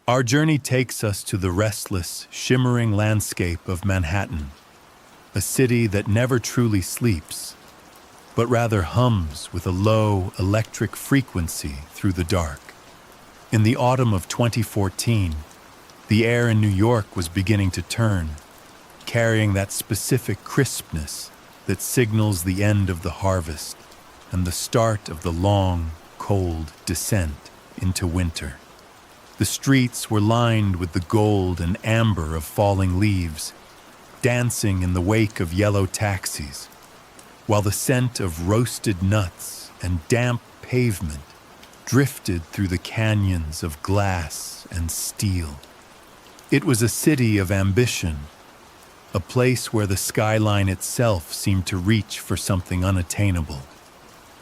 Our journey takes us to the restless, shimmering landscape of Manhattan, a city that never truly sleeps, but rather hums with a low electric frequency through the dark. In the autumn of 2014, the air in New York was beginning to turn, carrying that specific crispness that signals the end of the harvest and the start of the long, cold descent into winter. The streets were lined with the gold and amber of falling leaves, dancing in the wake of yellow taxis, while the scent of roasted nuts and damp pavement drifted through the canyons of glass and steel. It was a city of ambition, a place where the skyline itself seemed to reach for something unattainable,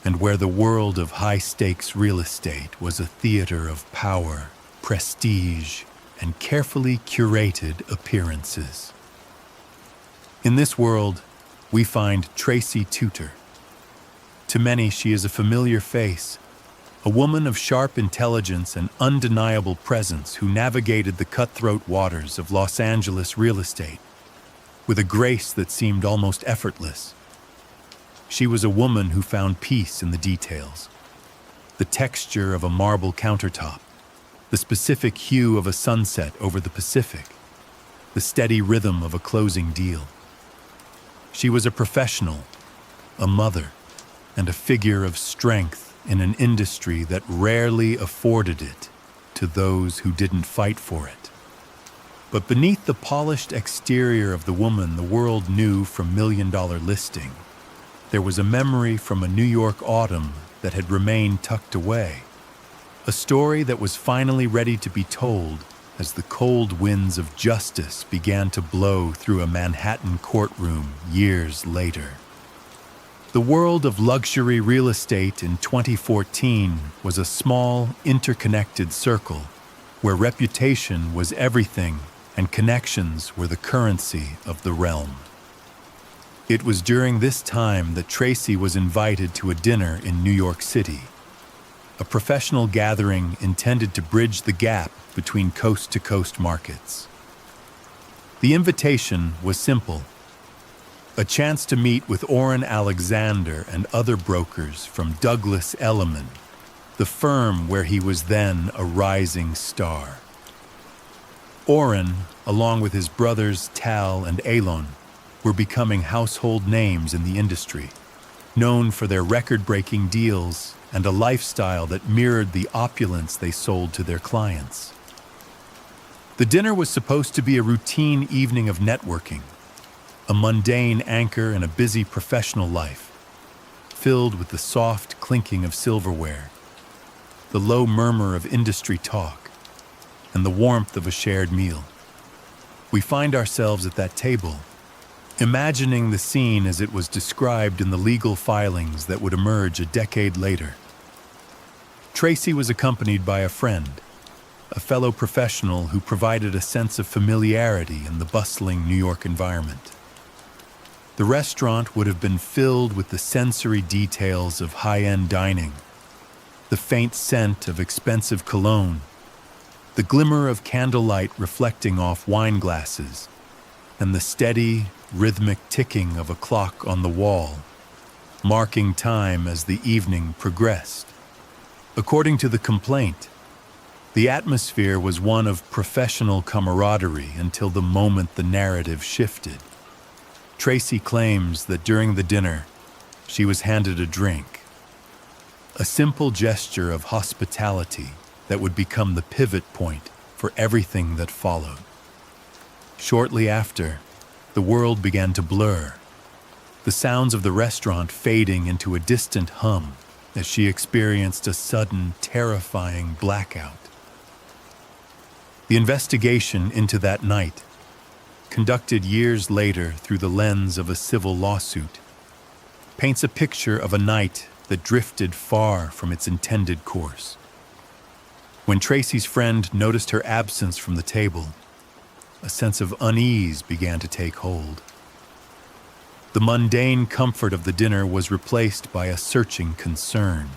and where the world of high-stakes real estate was a theater of power, prestige, and carefully curated appearances. In this world, we find Tracy Tutor. To many, she is a familiar face, a woman of sharp intelligence and undeniable presence who navigated the cutthroat waters of Los Angeles real estate with a grace that seemed almost effortless. She was a woman who found peace in the details, the texture of a marble countertop, the specific hue of a sunset over the Pacific, the steady rhythm of a closing deal. She was a professional, a mother, and a figure of strength in an industry that rarely afforded it to those who didn't fight for it. But beneath the polished exterior of the woman the world knew from million-dollar listing, there was a memory from a New York autumn that had remained tucked away, a story that was finally ready to be told as the cold winds of justice began to blow through a Manhattan courtroom years later. The world of luxury real estate in 2014 was a small, interconnected circle where reputation was everything and connections were the currency of the realm. It was during this time that Tracy was invited to a dinner in New York City, a professional gathering intended to bridge the gap between coast-to-coast markets. The invitation was simple: a chance to meet with Orrin Alexander and other brokers from Douglas Elliman, the firm where he was then a rising star. Orrin, along with his brothers Tal and Alon, were becoming household names in the industry, known for their record-breaking deals and a lifestyle that mirrored the opulence they sold to their clients. The dinner was supposed to be a routine evening of networking, a mundane anchor in a busy professional life, filled with the soft clinking of silverware, the low murmur of industry talk, and the warmth of a shared meal. We find ourselves at that table, imagining the scene as it was described in the legal filings that would emerge a decade later. Tracy was accompanied by a friend, a fellow professional who provided a sense of familiarity in the bustling New York environment. The restaurant would have been filled with the sensory details of high-end dining, the faint scent of expensive cologne, the glimmer of candlelight reflecting off wine glasses, and the steady, rhythmic ticking of a clock on the wall, marking time as the evening progressed. According to the complaint, the atmosphere was one of professional camaraderie until the moment the narrative shifted. Tracy claims that during the dinner, she was handed a drink, a simple gesture of hospitality that would become the pivot point for everything that followed. Shortly after, the world began to blur, the sounds of the restaurant fading into a distant hum as she experienced a sudden, terrifying blackout. The investigation into that night, conducted years later through the lens of a civil lawsuit, paints a picture of a night that drifted far from its intended course. When Tracy's friend noticed her absence from the table, a sense of unease began to take hold. The mundane comfort of the dinner was replaced by a searching concern.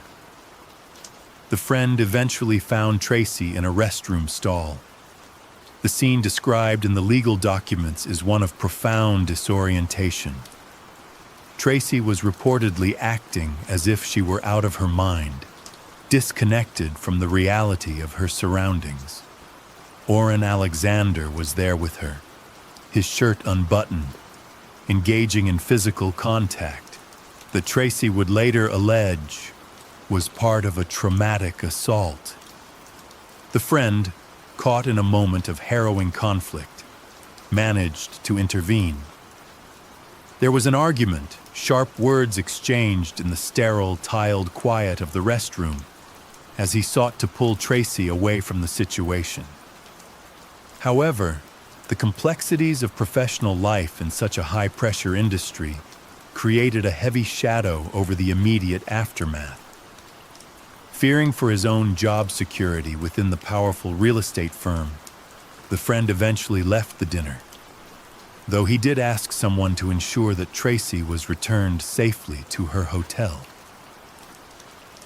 The friend eventually found Tracy in a restroom stall, The scene described in the legal documents is one of profound disorientation. Tracy was reportedly acting as if she were out of her mind, disconnected from the reality of her surroundings. Orrin Alexander was there with her, his shirt unbuttoned, engaging in physical contact that Tracy would later allege was part of a traumatic assault. The friend, caught in a moment of harrowing conflict, managed to intervene. There was an argument, sharp words exchanged in the sterile, tiled quiet of the restroom as he sought to pull Tracy away from the situation. However, the complexities of professional life in such a high-pressure industry created a heavy shadow over the immediate aftermath. Fearing for his own job security within the powerful real estate firm, the friend eventually left the dinner, though he did ask someone to ensure that Tracy was returned safely to her hotel.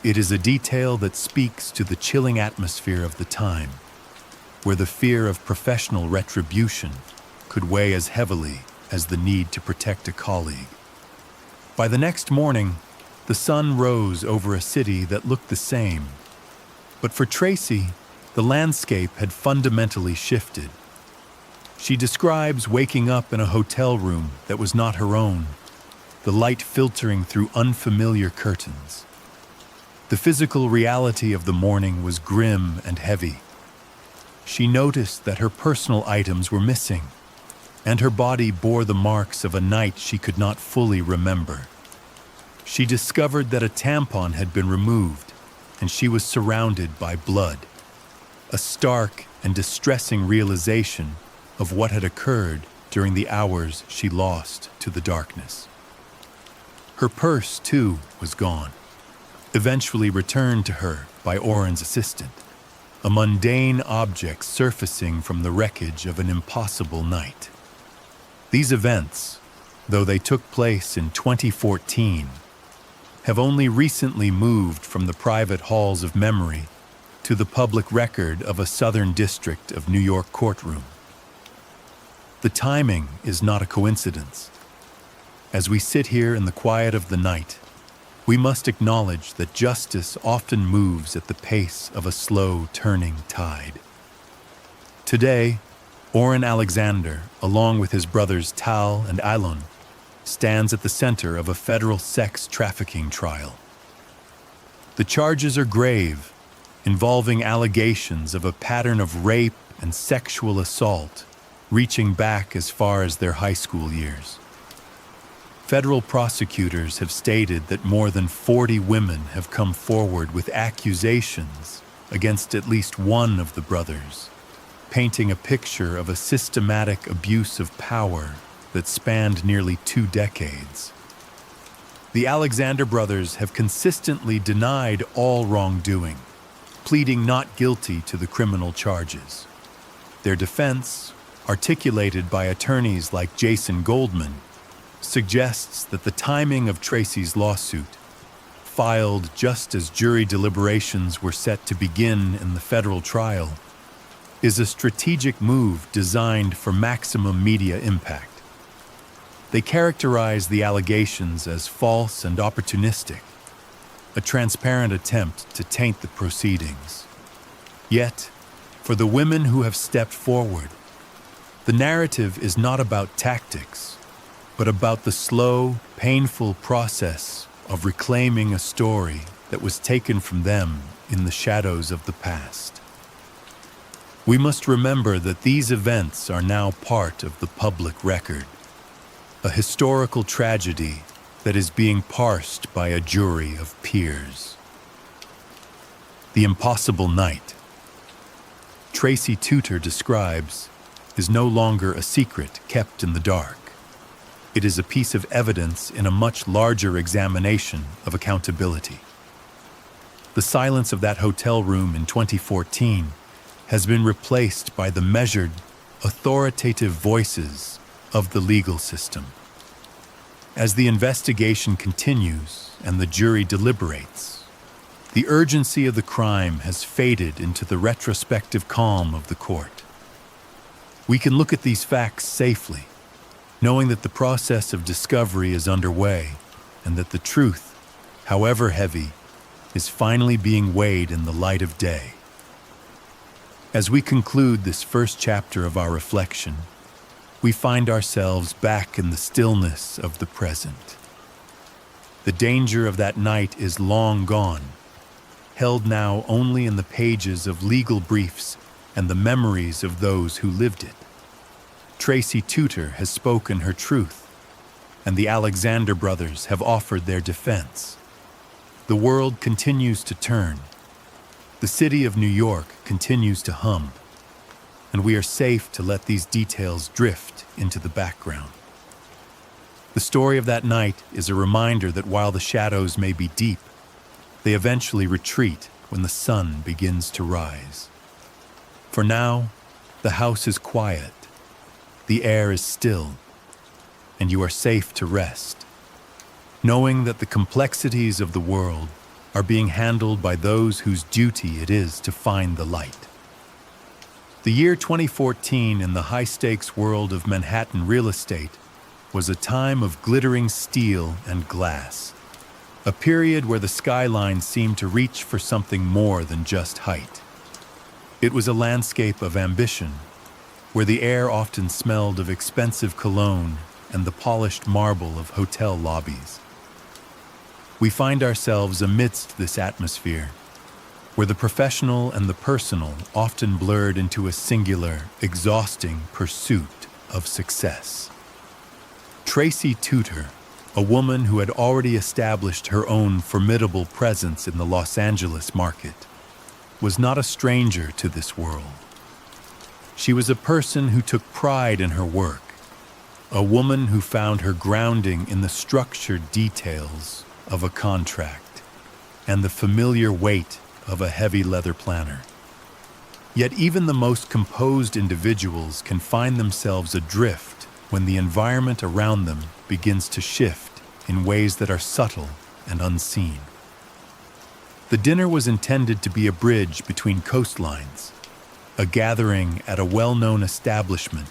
It is a detail that speaks to the chilling atmosphere of the time, where the fear of professional retribution could weigh as heavily as the need to protect a colleague. By the next morning, the sun rose over a city that looked the same. But for Tracy, the landscape had fundamentally shifted. She describes waking up in a hotel room that was not her own, the light filtering through unfamiliar curtains. The physical reality of the morning was grim and heavy. She noticed that her personal items were missing, and her body bore the marks of a night she could not fully remember. She discovered that a tampon had been removed, and she was surrounded by blood. A stark and distressing realization of what had occurred during the hours she lost to the darkness. Her purse, too, was gone, eventually returned to her by Orrin's assistant, a mundane object surfacing from the wreckage of an impossible night. These events, though they took place in 2014, have only recently moved from the private halls of memory to the public record of a Southern District of New York courtroom. The timing is not a coincidence. As we sit here in the quiet of the night, we must acknowledge that justice often moves at the pace of a slow-turning tide. Today, Orrin Alexander, along with his brothers Tal and Alon, stands at the center of a federal sex trafficking trial. The charges are grave, involving allegations of a pattern of rape and sexual assault reaching back as far as their high school years. Federal prosecutors have stated that more than 40 women have come forward with accusations against at least one of the brothers, painting a picture of a systematic abuse of power that spanned nearly 2 decades. The Alexander brothers have consistently denied all wrongdoing, pleading not guilty to the criminal charges. Their defense, articulated by attorneys like Jason Goldman, suggests that the timing of Tracy's lawsuit, filed just as jury deliberations were set to begin in the federal trial, is a strategic move designed for maximum media impact. They characterize the allegations as false and opportunistic, a transparent attempt to taint the proceedings. Yet, for the women who have stepped forward, the narrative is not about tactics, but about the slow, painful process of reclaiming a story that was taken from them in the shadows of the past. We must remember that these events are now part of the public record, a historical tragedy that is being parsed by a jury of peers. The impossible night, Tracy Tutor describes, is no longer a secret kept in the dark. It is a piece of evidence in a much larger examination of accountability. The silence of that hotel room in 2014 has been replaced by the measured, authoritative voices of the legal system. As the investigation continues and the jury deliberates, the urgency of the crime has faded into the retrospective calm of the court. We can look at these facts safely, knowing that the process of discovery is underway and that the truth, however heavy, is finally being weighed in the light of day. As we conclude this first chapter of our reflection, we find ourselves back in the stillness of the present. The danger of that night is long gone, held now only in the pages of legal briefs and the memories of those who lived it. Tracy Tutor has spoken her truth, and the Alexander brothers have offered their defense. The world continues to turn. The city of New York continues to hum, and we are safe to let these details drift into the background. The story of that night is a reminder that while the shadows may be deep, they eventually retreat when the sun begins to rise. For now, the house is quiet, the air is still, and you are safe to rest, knowing that the complexities of the world are being handled by those whose duty it is to find the light. The year 2014 in the high-stakes world of Manhattan real estate was a time of glittering steel and glass, a period where the skyline seemed to reach for something more than just height. It was a landscape of ambition, where the air often smelled of expensive cologne and the polished marble of hotel lobbies. We find ourselves amidst this atmosphere, where the professional and the personal often blurred into a singular, exhausting pursuit of success. Tracy Tutor, a woman who had already established her own formidable presence in the Los Angeles market, was not a stranger to this world. She was a person who took pride in her work, a woman who found her grounding in the structured details of a contract and the familiar weight of a heavy leather planner. Yet even the most composed individuals can find themselves adrift when the environment around them begins to shift in ways that are subtle and unseen. The dinner was intended to be a bridge between coastlines, a gathering at a well-known establishment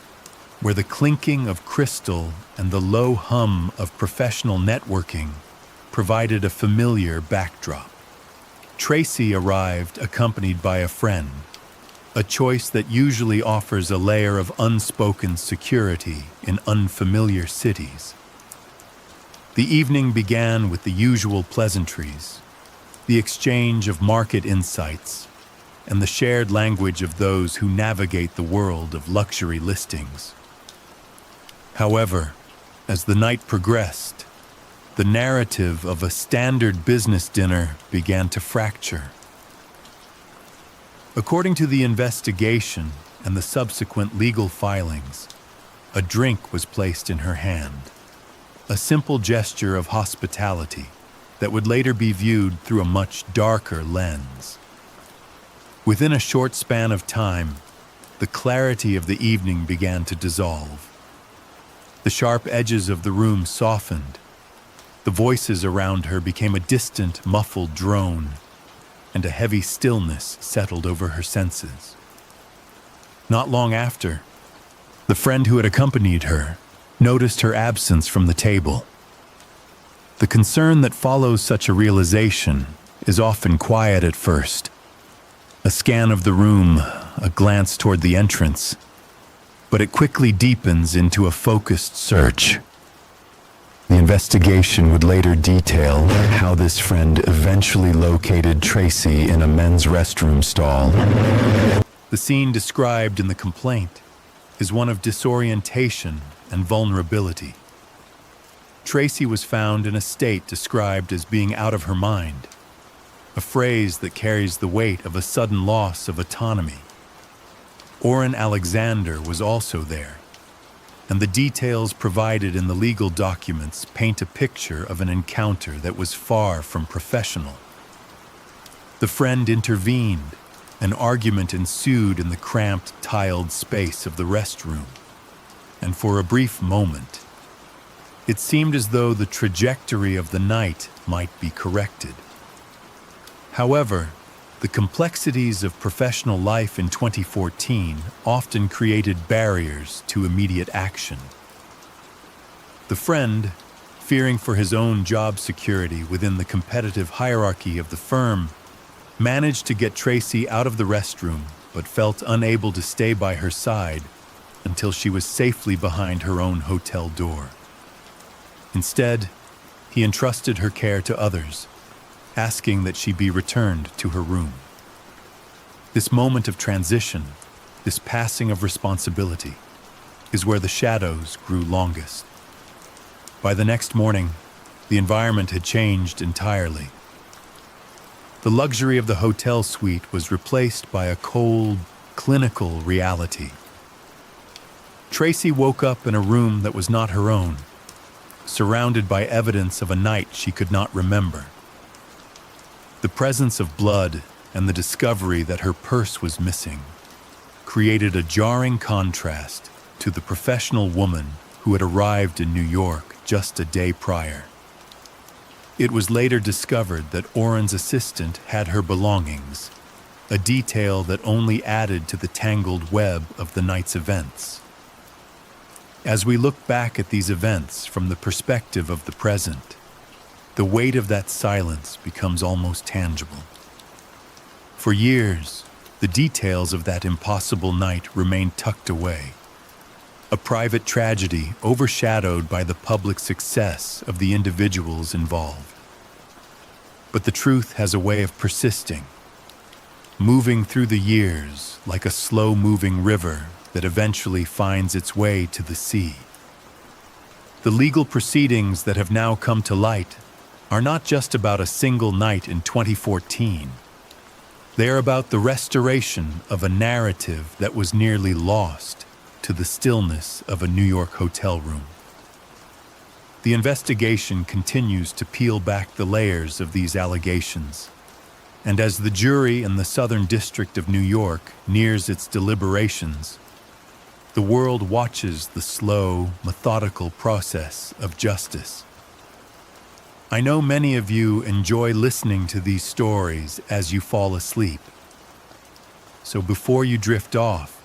where the clinking of crystal and the low hum of professional networking provided a familiar backdrop. Tracy arrived accompanied by a friend, a choice that usually offers a layer of unspoken security in unfamiliar cities. The evening began with the usual pleasantries, the exchange of market insights, and the shared language of those who navigate the world of luxury listings. However, as the night progressed, the narrative of a standard business dinner began to fracture. According to the investigation and the subsequent legal filings, a drink was placed in her hand, a simple gesture of hospitality that would later be viewed through a much darker lens. Within a short span of time, the clarity of the evening began to dissolve. The sharp edges of the room softened. The voices around her became a distant, muffled drone, and a heavy stillness settled over her senses. Not long after, the friend who had accompanied her noticed her absence from the table. The concern that follows such a realization is often quiet at first. A scan of the room, a glance toward the entrance, but it quickly deepens into a focused search. The investigation would later detail how this friend eventually located Tracy in a men's restroom stall. The scene described in the complaint is one of disorientation and vulnerability. Tracy was found in a state described as being out of her mind, a phrase that carries the weight of a sudden loss of autonomy. Orrin Alexander was also there, and the details provided in the legal documents paint a picture of an encounter that was far from professional. The friend intervened. An argument ensued in the cramped, tiled space of the restroom, and for a brief moment, it seemed as though the trajectory of the night might be corrected. However, The complexities of professional life in 2014 often created barriers to immediate action. The friend, fearing for his own job security within the competitive hierarchy of the firm, managed to get Tracy out of the restroom but felt unable to stay by her side until she was safely behind her own hotel door. Instead, he entrusted her care to others, asking that she be returned to her room. This moment of transition, this passing of responsibility, is where the shadows grew longest. By the next morning, the environment had changed entirely. The luxury of the hotel suite was replaced by a cold, clinical reality. Tracy woke up in a room that was not her own, surrounded by evidence of a night she could not remember. The presence of blood and the discovery that her purse was missing created a jarring contrast to the professional woman who had arrived in New York just a day prior. It was later discovered that Oren's assistant had her belongings, a detail that only added to the tangled web of the night's events. As we look back at these events from the perspective of the present, the weight of that silence becomes almost tangible. For years, the details of that impossible night remained tucked away, a private tragedy overshadowed by the public success of the individuals involved. But the truth has a way of persisting, moving through the years like a slow-moving river that eventually finds its way to the sea. The legal proceedings that have now come to light are not just about a single night in 2014. They are about the restoration of a narrative that was nearly lost to the stillness of a New York hotel room. The investigation continues to peel back the layers of these allegations, and as the jury in the Southern District of New York nears its deliberations, the world watches the slow, methodical process of justice. I know many of you enjoy listening to these stories as you fall asleep. So before you drift off,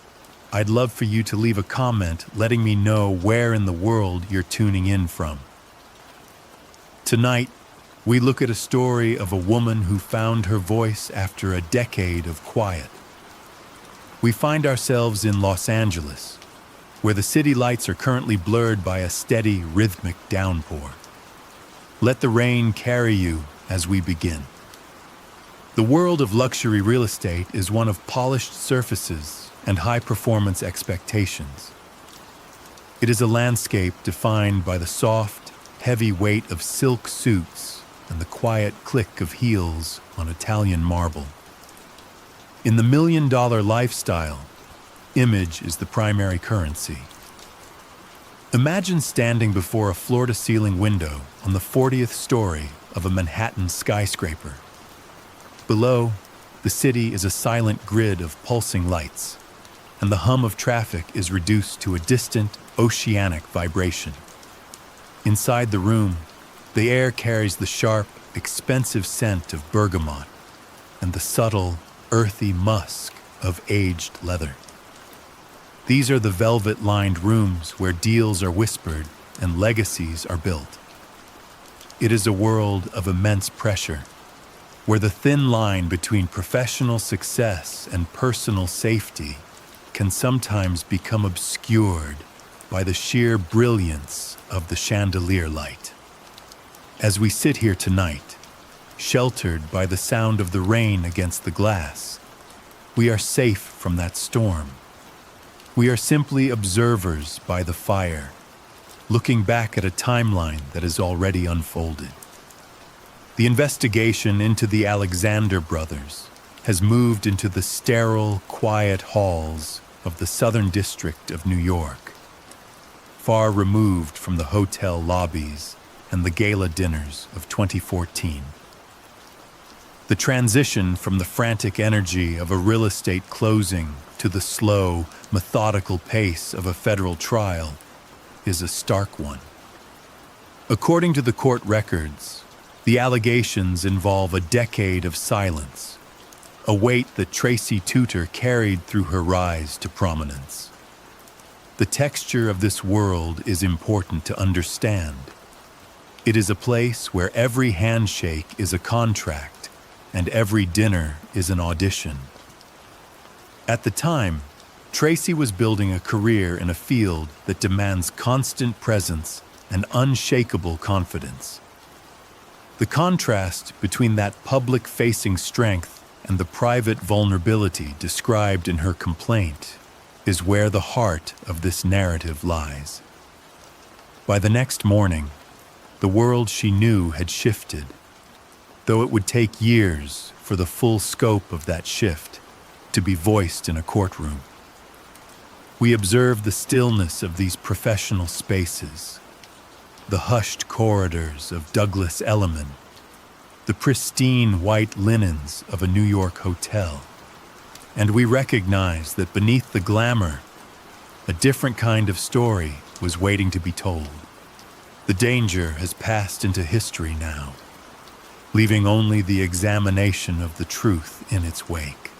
I'd love for you to leave a comment letting me know where in the world you're tuning in from. Tonight, we look at a story of a woman who found her voice after a decade of quiet. We find ourselves in Los Angeles, where the city lights are currently blurred by a steady, rhythmic downpour. Let the rain carry you as we begin. The world of luxury real estate is one of polished surfaces and high-performance expectations. It is a landscape defined by the soft, heavy weight of silk suits and the quiet click of heels on Italian marble. In the million-dollar lifestyle, image is the primary currency. Imagine standing before a floor-to-ceiling window on the 40th story of a Manhattan skyscraper. Below, the city is a silent grid of pulsing lights, and the hum of traffic is reduced to a distant, oceanic vibration. Inside the room, the air carries the sharp, expensive scent of bergamot and the subtle, earthy musk of aged leather. These are the velvet-lined rooms where deals are whispered and legacies are built. It is a world of immense pressure, where the thin line between professional success and personal safety can sometimes become obscured by the sheer brilliance of the chandelier light. As we sit here tonight, sheltered by the sound of the rain against the glass, we are safe from that storm. We are simply observers by the fire, looking back at a timeline that has already unfolded. The investigation into the Alexander brothers has moved into the sterile, quiet halls of the Southern District of New York, far removed from the hotel lobbies and the gala dinners of 2014. The transition from the frantic energy of a real estate closing to the slow, methodical pace of a federal trial is a stark one. According to the court records, the allegations involve a decade of silence, a weight that Tracy Tutor carried through her rise to prominence. The texture of this world is important to understand. It is a place where every handshake is a contract and every dinner is an audition. At the time, Tracy was building a career in a field that demands constant presence and unshakable confidence. The contrast between that public-facing strength and the private vulnerability described in her complaint is where the heart of this narrative lies. By the next morning, the world she knew had shifted, though it would take years for the full scope of that shift to be voiced in a courtroom. We observe the stillness of these professional spaces, the hushed corridors of Douglas Elliman, the pristine white linens of a New York hotel, and we recognize that beneath the glamour, a different kind of story was waiting to be told. The danger has passed into history now, leaving only the examination of the truth in its wake.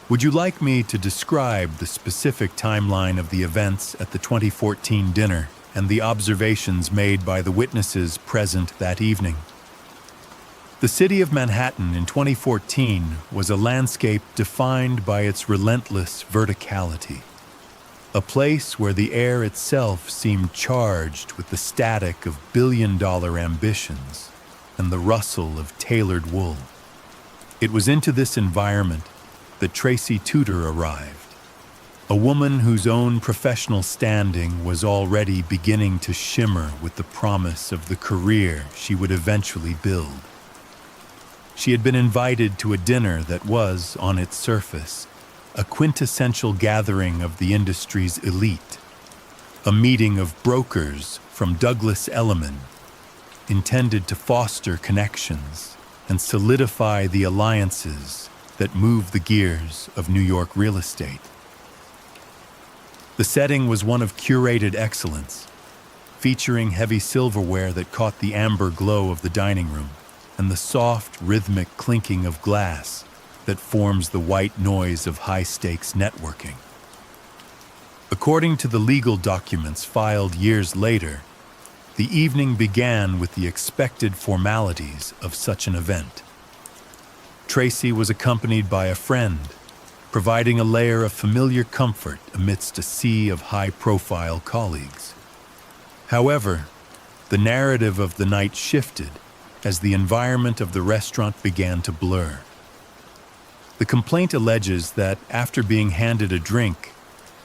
Would you like me to describe the specific timeline of the events at the 2014 dinner and the observations made by the witnesses present that evening? The city of Manhattan in 2014 was a landscape defined by its relentless verticality, a place where the air itself seemed charged with the static of billion-dollar ambitions and the rustle of tailored wool. It was into this environment that Tracy Tutor arrived, a woman whose own professional standing was already beginning to shimmer with the promise of the career she would eventually build. She had been invited to a dinner that was, on its surface, a quintessential gathering of the industry's elite, a meeting of brokers from Douglas Elliman, intended to foster connections and solidify the alliances that move the gears of New York real estate. The setting was one of curated excellence, featuring heavy silverware that caught the amber glow of the dining room and the soft, rhythmic clinking of glass that forms the white noise of high-stakes networking. According to the legal documents filed years later, the evening began with the expected formalities of such an event. Tracy was accompanied by a friend, providing a layer of familiar comfort amidst a sea of high-profile colleagues. However, the narrative of the night shifted as the environment of the restaurant began to blur. The complaint alleges that after being handed a drink,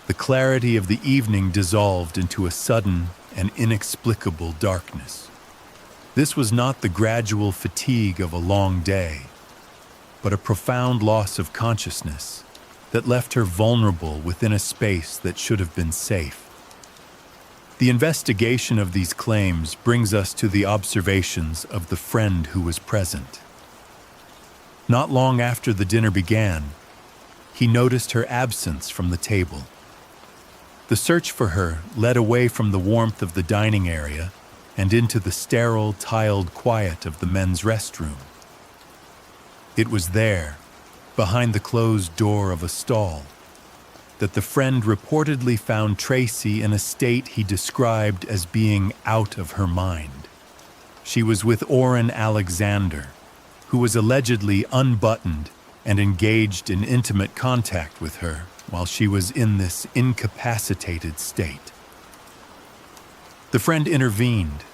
the clarity of the evening dissolved into a sudden and inexplicable darkness. This was not the gradual fatigue of a long day, but a profound loss of consciousness that left her vulnerable within a space that should have been safe. The investigation of these claims brings us to the observations of the friend who was present. Not long after the dinner began, he noticed her absence from the table. The search for her led away from the warmth of the dining area and into the sterile, tiled quiet of the men's restroom. It was there, behind the closed door of a stall, that the friend reportedly found Tracy in a state he described as being out of her mind. She was with Orrin Alexander, who was allegedly unbuttoned and engaged in intimate contact with her while she was in this incapacitated state. The friend intervened,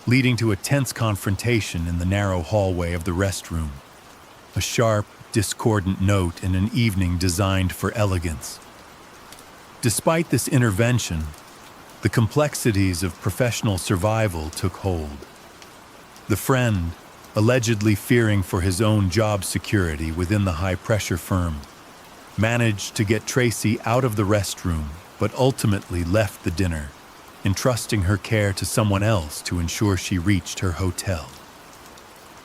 leading to a tense confrontation in the narrow hallway of the restroom, a sharp, discordant note in an evening designed for elegance. Despite this intervention, the complexities of professional survival took hold. The friend, allegedly fearing for his own job security within the high-pressure firm, managed to get Tracy out of the restroom, but ultimately left the dinner, entrusting her care to someone else to ensure she reached her hotel.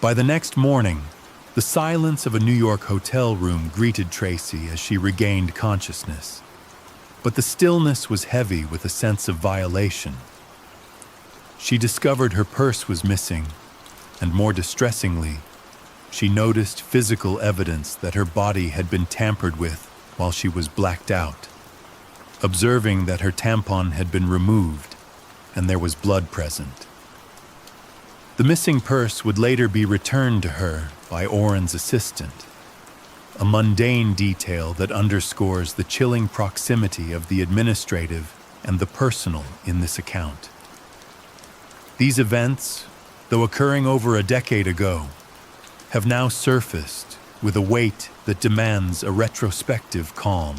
By the next morning, the silence of a New York hotel room greeted Tracy as she regained consciousness. But the stillness was heavy with a sense of violation. She discovered her purse was missing, and more distressingly, she noticed physical evidence that her body had been tampered with while she was blacked out, observing that her tampon had been removed and there was blood present. The missing purse would later be returned to her by Oren's assistant, a mundane detail that underscores the chilling proximity of the administrative and the personal in this account. These events, though occurring over a decade ago, have now surfaced with a weight that demands a retrospective calm.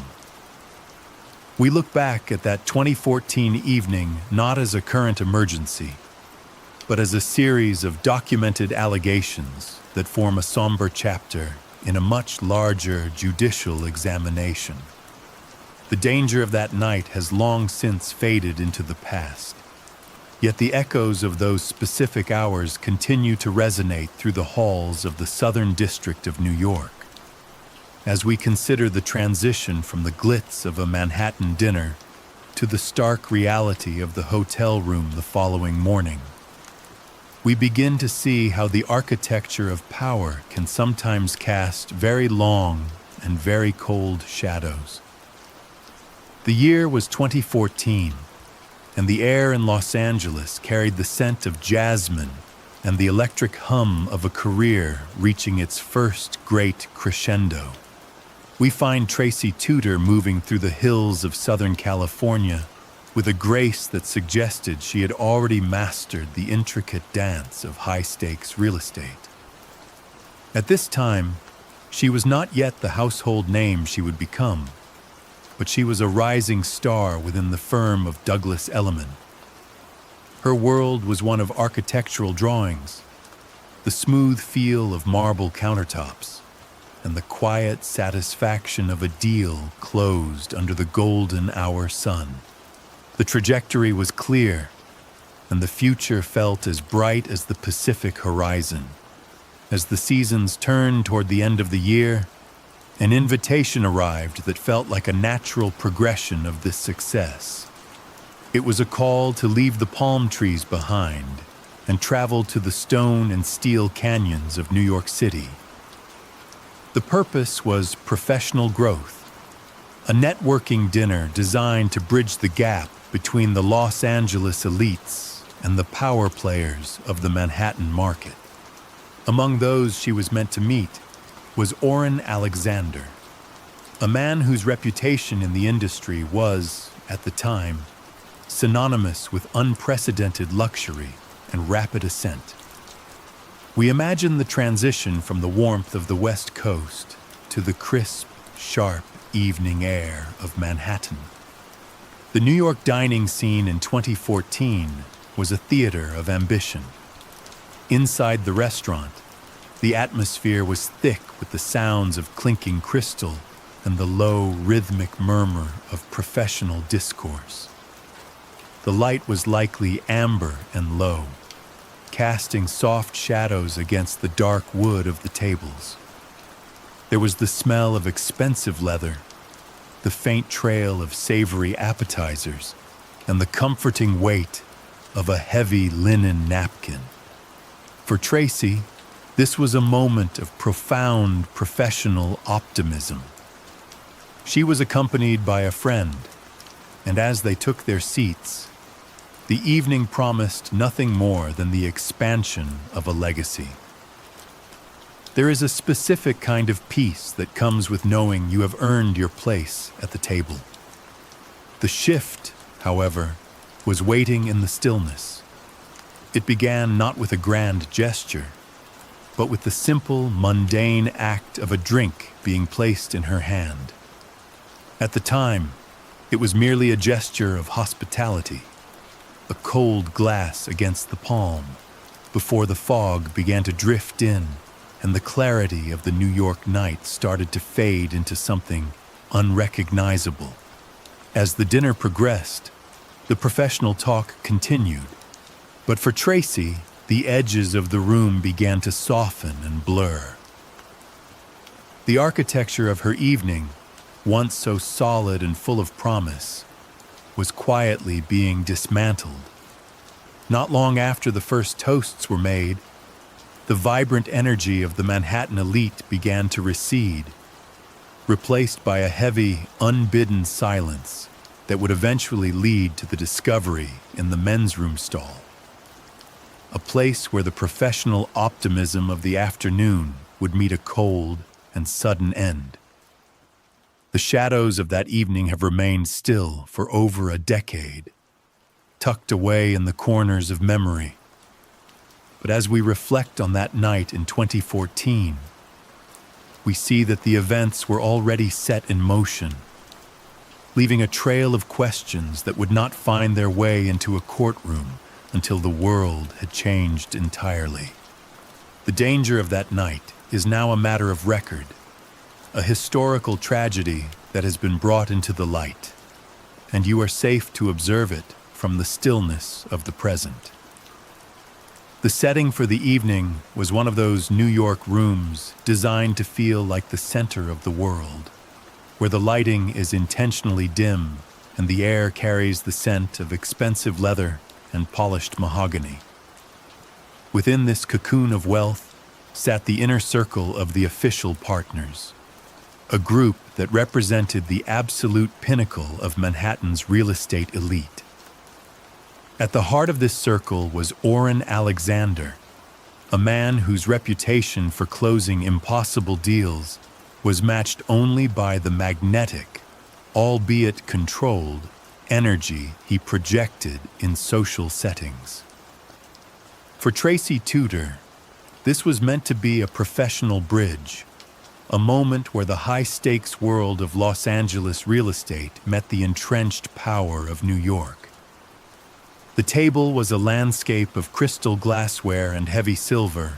We look back at that 2014 evening not as a current emergency, but as a series of documented allegations that form a somber chapter in a much larger judicial examination. The danger of that night has long since faded into the past, yet the echoes of those specific hours continue to resonate through the halls of the Southern District of New York. As we consider the transition from the glitz of a Manhattan dinner to the stark reality of the hotel room the following morning, we begin to see how the architecture of power can sometimes cast very long and very cold shadows. The year was 2014, and the air in Los Angeles carried the scent of jasmine and the electric hum of a career reaching its first great crescendo. We find Tracy Tudor moving through the hills of Southern California with a grace that suggested she had already mastered the intricate dance of high-stakes real estate. At this time, she was not yet the household name she would become, but she was a rising star within the firm of Douglas Elliman. Her world was one of architectural drawings, the smooth feel of marble countertops, and the quiet satisfaction of a deal closed under the golden hour sun. The trajectory was clear, and the future felt as bright as the Pacific horizon. As the seasons turned toward the end of the year, an invitation arrived that felt like a natural progression of this success. It was a call to leave the palm trees behind and travel to the stone and steel canyons of New York City. The purpose was professional growth, a networking dinner designed to bridge the gap between the Los Angeles elites and the power players of the Manhattan market. Among those she was meant to meet was Oren Alexander, a man whose reputation in the industry was, at the time, synonymous with unprecedented luxury and rapid ascent. We imagine the transition from the warmth of the West Coast to the crisp, sharp evening air of Manhattan. The New York dining scene in 2014 was a theater of ambition. Inside the restaurant, the atmosphere was thick with the sounds of clinking crystal and the low, rhythmic murmur of professional discourse. The light was likely amber and low, casting soft shadows against the dark wood of the tables. There was the smell of expensive leather, the faint trail of savory appetizers, and the comforting weight of a heavy linen napkin. For Tracy, this was a moment of profound professional optimism. She was accompanied by a friend, and as they took their seats, the evening promised nothing more than the expansion of a legacy. There is a specific kind of peace that comes with knowing you have earned your place at the table. The shift, however, was waiting in the stillness. It began not with a grand gesture, but with the simple, mundane act of a drink being placed in her hand. At the time, it was merely a gesture of hospitality, a cold glass against the palm, before the fog began to drift in and the clarity of the New York night started to fade into something unrecognizable. As the dinner progressed, the professional talk continued, but for Tracy, the edges of the room began to soften and blur. The architecture of her evening, once so solid and full of promise, was quietly being dismantled. Not long after the first toasts were made, the vibrant energy of the Manhattan elite began to recede, replaced by a heavy, unbidden silence that would eventually lead to the discovery in the men's room stall, a place where the professional optimism of the afternoon would meet a cold and sudden end. The shadows of that evening have remained still for over a decade, tucked away in the corners of memory. But as we reflect on that night in 2014, we see that the events were already set in motion, leaving a trail of questions that would not find their way into a courtroom until the world had changed entirely. The danger of that night is now a matter of record, a historical tragedy that has been brought into the light, and you are safe to observe it from the stillness of the present. The setting for the evening was one of those New York rooms designed to feel like the center of the world, where the lighting is intentionally dim and the air carries the scent of expensive leather and polished mahogany. Within this cocoon of wealth sat the inner circle of the official partners, a group that represented the absolute pinnacle of Manhattan's real estate elite. At the heart of this circle was Orrin Alexander, a man whose reputation for closing impossible deals was matched only by the magnetic, albeit controlled, energy he projected in social settings. For Tracy Tudor, this was meant to be a professional bridge, a moment where the high-stakes world of Los Angeles real estate met the entrenched power of New York. The table was a landscape of crystal glassware and heavy silver,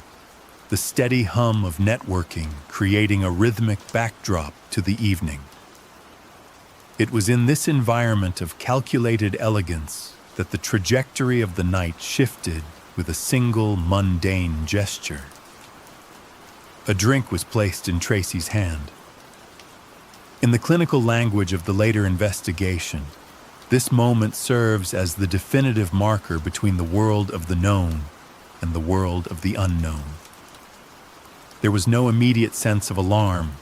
the steady hum of networking creating a rhythmic backdrop to the evening. It was in this environment of calculated elegance that the trajectory of the night shifted with a single mundane gesture. A drink was placed in Tracy's hand. In the clinical language of the later investigation, this moment serves as the definitive marker between the world of the known and the world of the unknown. There was no immediate sense of alarm,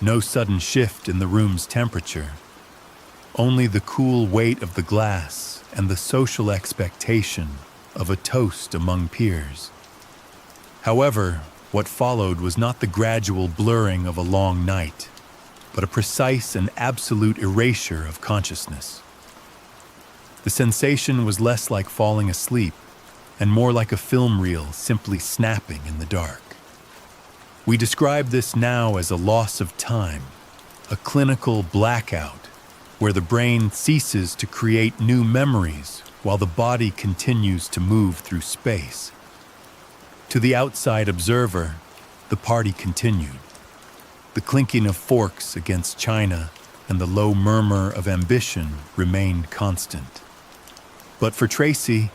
no sudden shift in the room's temperature, only the cool weight of the glass and the social expectation of a toast among peers. However, what followed was not the gradual blurring of a long night, but a precise and absolute erasure of consciousness. The sensation was less like falling asleep and more like a film reel simply snapping in the dark. We describe this now as a loss of time, a clinical blackout, where the brain ceases to create new memories while the body continues to move through space. To the outside observer, the party continued. The clinking of forks against china and the low murmur of ambition remained constant. But for Tracy,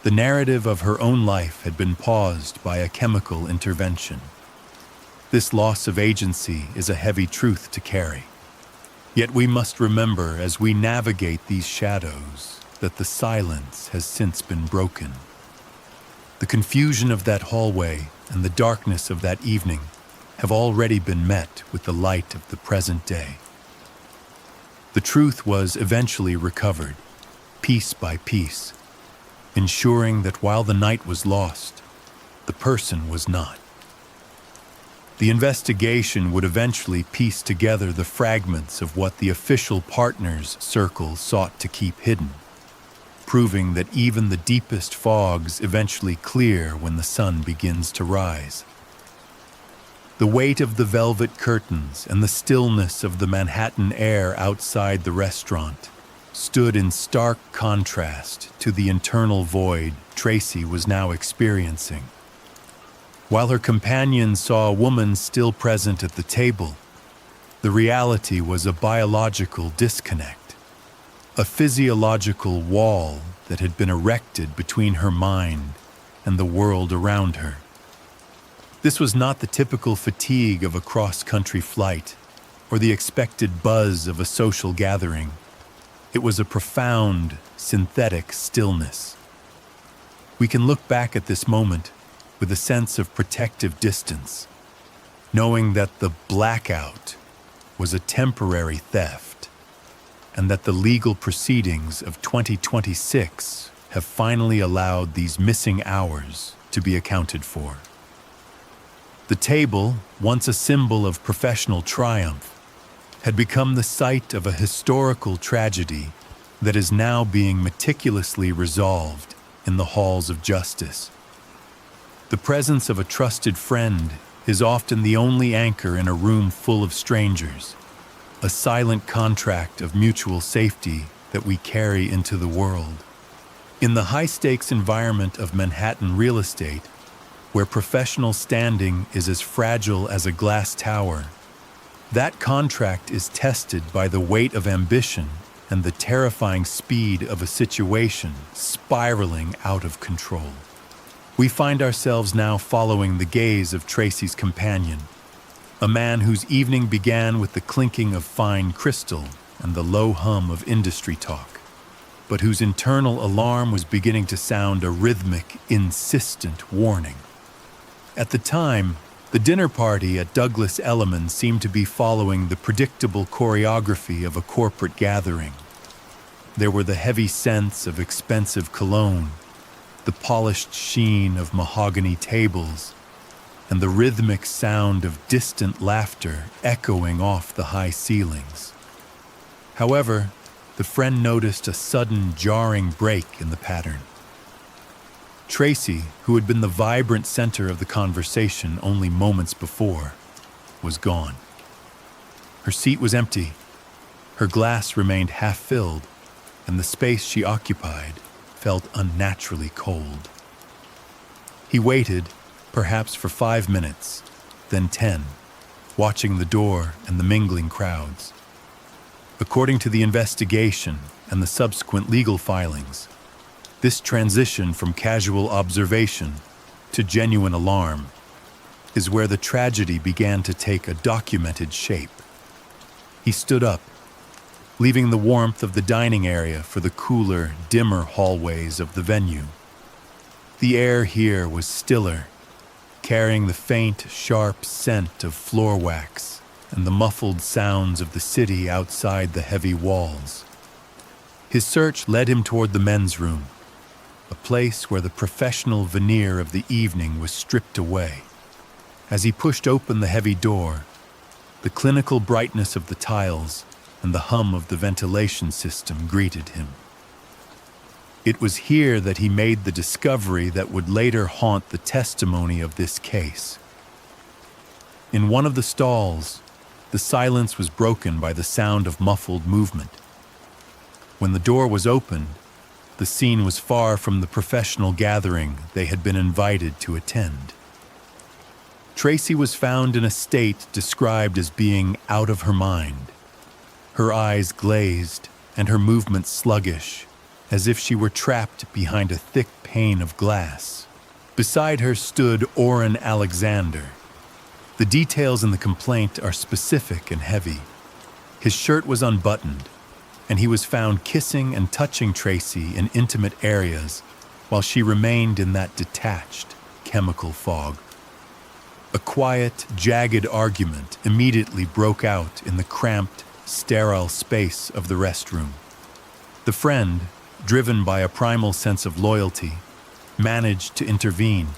the narrative of her own life had been paused by a chemical intervention. This loss of agency is a heavy truth to carry. Yet we must remember as we navigate these shadows that the silence has since been broken. The confusion of that hallway and the darkness of that evening have already been met with the light of the present day. The truth was eventually recovered, piece by piece, ensuring that while the night was lost, the person was not. The investigation would eventually piece together the fragments of what the official partners' circle sought to keep hidden, proving that even the deepest fogs eventually clear when the sun begins to rise. The weight of the velvet curtains and the stillness of the Manhattan air outside the restaurant stood in stark contrast to the internal void Tracy was now experiencing. While her companion saw a woman still present at the table, the reality was a biological disconnect, a physiological wall that had been erected between her mind and the world around her. This was not the typical fatigue of a cross-country flight or the expected buzz of a social gathering. It was a profound, synthetic stillness. We can look back at this moment with a sense of protective distance, knowing that the blackout was a temporary theft and that the legal proceedings of 2026 have finally allowed these missing hours to be accounted for. The table, once a symbol of professional triumph, had become the site of a historical tragedy that is now being meticulously resolved in the halls of justice. The presence of a trusted friend is often the only anchor in a room full of strangers, a silent contract of mutual safety that we carry into the world. In the high-stakes environment of Manhattan real estate, where professional standing is as fragile as a glass tower, that contract is tested by the weight of ambition and the terrifying speed of a situation spiraling out of control. We find ourselves now following the gaze of Tracy's companion, a man whose evening began with the clinking of fine crystal and the low hum of industry talk, but whose internal alarm was beginning to sound a rhythmic, insistent warning. At the time, the dinner party at Douglas Elliman seemed to be following the predictable choreography of a corporate gathering. There were the heavy scents of expensive cologne, the polished sheen of mahogany tables, and the rhythmic sound of distant laughter echoing off the high ceilings. However, the friend noticed a sudden jarring break in the pattern. Tracy, who had been the vibrant center of the conversation only moments before, was gone. Her seat was empty, her glass remained half-filled, and the space she occupied felt unnaturally cold. He waited, perhaps for 5 minutes, then 10, watching the door and the mingling crowds. According to the investigation and the subsequent legal filings, this transition from casual observation to genuine alarm is where the tragedy began to take a documented shape. He stood up, leaving the warmth of the dining area for the cooler, dimmer hallways of the venue. The air here was stiller, carrying the faint, sharp scent of floor wax and the muffled sounds of the city outside the heavy walls. His search led him toward the men's room, a place where the professional veneer of the evening was stripped away. As he pushed open the heavy door, the clinical brightness of the tiles and the hum of the ventilation system greeted him. It was here that he made the discovery that would later haunt the testimony of this case. In one of the stalls, the silence was broken by the sound of muffled movement. When the door was opened, the scene was far from the professional gathering they had been invited to attend. Tracy was found in a state described as being out of her mind, her eyes glazed and her movements sluggish, as if she were trapped behind a thick pane of glass. Beside her stood Orrin Alexander. The details in the complaint are specific and heavy. His shirt was unbuttoned, and he was found kissing and touching Tracy in intimate areas while she remained in that detached, chemical fog. A quiet, jagged argument immediately broke out in the cramped, sterile space of the restroom. The friend, driven by a primal sense of loyalty, managed to intervene,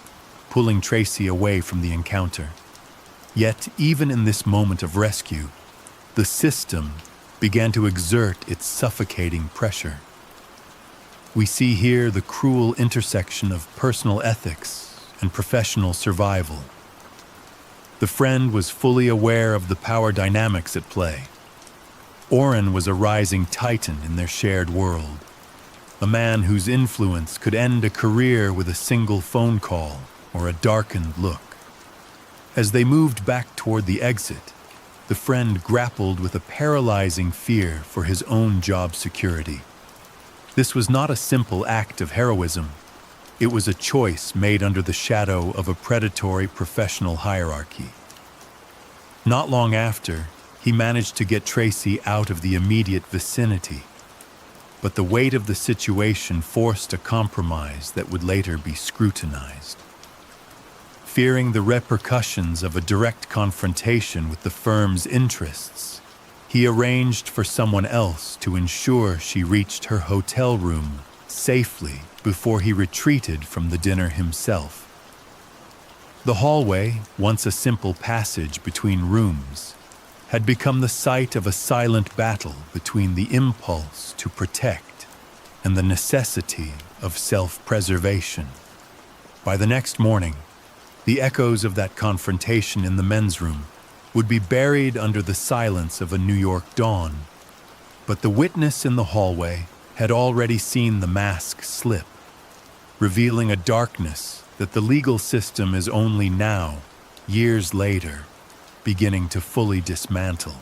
pulling Tracy away from the encounter. Yet, even in this moment of rescue, the system began to exert its suffocating pressure. We see here the cruel intersection of personal ethics and professional survival. The friend was fully aware of the power dynamics at play. Orrin was a rising titan in their shared world, a man whose influence could end a career with a single phone call or a darkened look. As they moved back toward the exit, the friend grappled with a paralyzing fear for his own job security. This was not a simple act of heroism. It was a choice made under the shadow of a predatory professional hierarchy. Not long after, he managed to get Tracy out of the immediate vicinity, but the weight of the situation forced a compromise that would later be scrutinized. fearing the repercussions of a direct confrontation with the firm's interests, he arranged for someone else to ensure she reached her hotel room safely before he retreated from the dinner himself. The hallway, once a simple passage between rooms, had become the site of a silent battle between the impulse to protect and the necessity of self-preservation. By the next morning, the echoes of that confrontation in the men's room would be buried under the silence of a New York dawn, but the witness in the hallway had already seen the mask slip, revealing a darkness that the legal system is only now, years later, beginning to fully dismantle.